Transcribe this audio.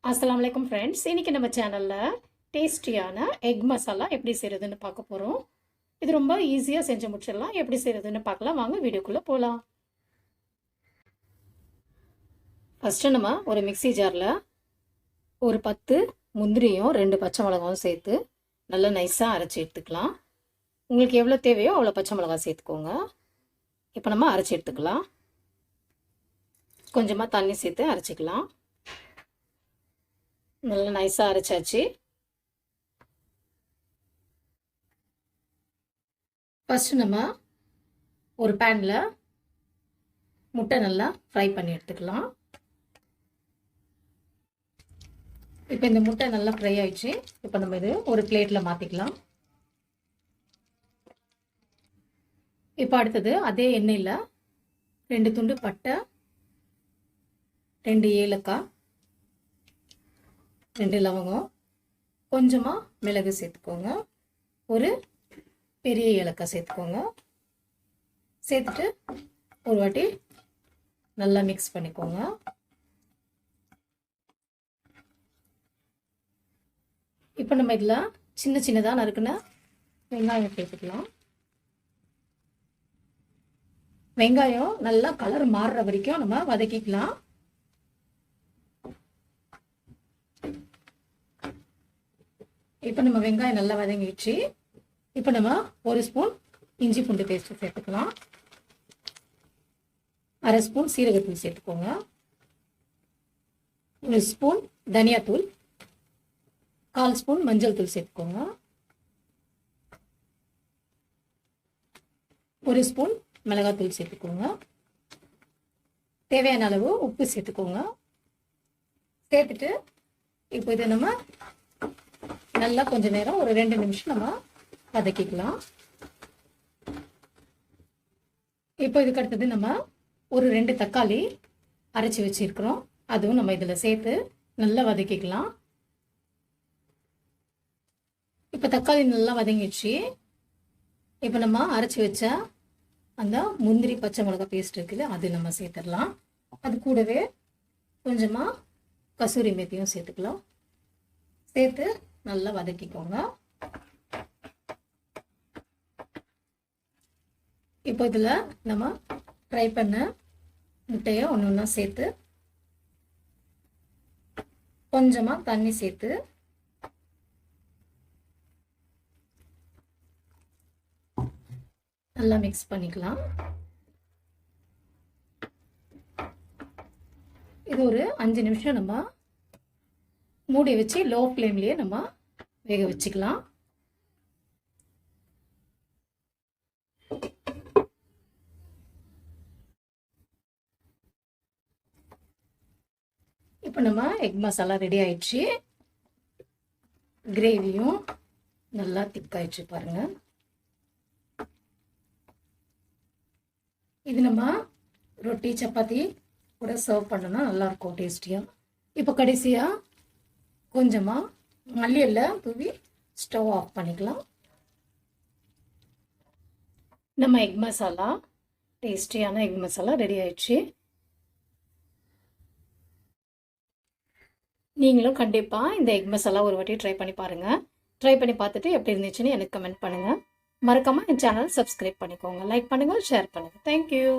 அஸ்ஸலாமு அலைக்கும் ஃப்ரெண்ட்ஸ். இன்றைக்கி நம்ம சேனலில் டேஸ்டியான எக் மசாலா எப்படி செய்கிறதுன்னு பார்க்க போகிறோம். இது ரொம்ப ஈஸியாக செஞ்சு முடிச்சிடலாம். எப்படி செய்கிறதுன்னு பார்க்கலாம். வாங்க வீடியோக்குள்ளே போகலாம். ஃபஸ்ட்டு நம்ம ஒரு மிக்ஸி ஜாரில் ஒரு 10 முந்திரியும் 2 பச்சை மிளகாவும் சேர்த்து நல்லா நைஸாக அரைச்சி எடுத்துக்கலாம். உங்களுக்கு எவ்வளோ தேவையோ அவ்வளோ பச்சை மிளகா சேர்த்துக்கோங்க. இப்போ நம்ம அரைச்சி எடுத்துக்கலாம். கொஞ்சமாக தண்ணி சேர்த்து அரைச்சிக்கலாம். நல்லா நைஸாக அரைச்சாச்சு. ஃபஸ்ட்டு நம்ம ஒரு பேனில் முட்டை நல்லா ஃப்ரை பண்ணி எடுத்துக்கலாம். இப்போ இந்த முட்டை நல்லா ஃப்ரை ஆயிடுச்சு. இப்போ நம்ம இது ஒரு பிளேட்டில் மாற்றிக்கலாம். இப்போ அடுத்தது அதே எண்ணெயில் 2 துண்டு பட்டை, 2 ஏலக்காய், 2 லவங்கம், கொஞ்சமாக மிளகு சேர்த்துக்கோங்க. ஒரு பெரிய ஏலக்காய் சேர்த்துக்கோங்க. சேர்த்துட்டு ஒரு வாட்டி நல்லா மிக்ஸ் பண்ணிக்கோங்க. இப்போ நம்ம இதில் சின்ன சின்னதாக நறுக்குன வெங்காயம் சேர்த்துக்கலாம். வெங்காயம் நல்லா கலர் மாறுற வரைக்கும் நம்ம வதக்கிக்கலாம். இப்போ நம்ம வெங்காயம் நல்லா வதங்கிடுச்சு. இப்போ நம்ம 1 ஸ்பூன் இஞ்சி பூண்டு பேஸ்ட் சேர்த்துக்கலாம். 1/2 ஸ்பூன் சீரகத்தூள் சேர்த்துக்கோங்க. 1 ஸ்பூன் தனியாத்தூள், 1/4 ஸ்பூன் மஞ்சள் தூள் சேர்த்துக்கோங்க. 1 ஸ்பூன் மிளகாத்தூள் சேர்த்துக்கோங்க. தேவையான அளவு உப்பு சேர்த்துக்கோங்க. சேர்த்துட்டு இப்போ இதை நம்ம நல்லா கொஞ்ச நேரம் ஒரு 2 நிமிஷம் நம்ம வதக்கிக்கலாம். இப்போ இதுக்கு அடுத்தது நம்ம ஒரு 2 தக்காளி அரைச்சி வச்சிருக்கிறோம். அதுவும் நம்ம இதில் சேர்த்து நல்லா வதக்கிக்கலாம். இப்போ தக்காளி நல்லா வதங்கிடுச்சு. இப்போ நம்ம அரைச்சி வச்ச அந்த முந்திரி பச்சை மிளகாய் பேஸ்ட் இருக்குது, அது நம்ம சேர்த்துடலாம். அது கூடவே கொஞ்சமாக கசூரி மேத்தியும் சேர்த்துக்கலாம். சேர்த்து நல்லா வதக்கிக்கோங்க. இப்போ இதில் நம்ம ஃப்ரை பண்ண முட்டையை ஒன்று ஒன்றா சேர்த்து கொஞ்சமாக தண்ணி சேர்த்து நல்லா மிக்ஸ் பண்ணிக்கலாம். இது ஒரு 5 நிமிஷம் நம்ம மூடி வச்சு லோ ஃப்ளேம்லேயே நம்ம வேக வச்சுக்கலாம். இப்போ நம்ம எக் மசாலா ரெடி ஆயிடுச்சு. கிரேவியும் நல்லா திக்காயிடுச்சு பாருங்க. இது நம்ம ரொட்டி சப்பாத்தி கூட சர்வ் பண்ணோம்னா நல்லாயிருக்கும் டேஸ்டியாக. இப்போ கடைசியாக கொஞ்சமாக மல்லி இலை தூவி ஸ்டவ் ஆஃப் பண்ணிக்கலாம். நம்ம எக் மசாலா, டேஸ்டியான எக் மசாலா ரெடி ஆயிடுச்சு. நீங்களும் கண்டிப்பாக இந்த எக் மசாலா ஒரு வாட்டி ட்ரை பண்ணி பாருங்கள். ட்ரை பண்ணி பார்த்துட்டு எப்படி இருந்துச்சுன்னு எனக்கு கமெண்ட் பண்ணுங்கள். மறக்காமல் என் சேனல் சப்ஸ்கிரைப் பண்ணிக்கோங்க. லைக் பண்ணுங்கள், ஷேர் பண்ணுங்கள். தேங்க்யூ.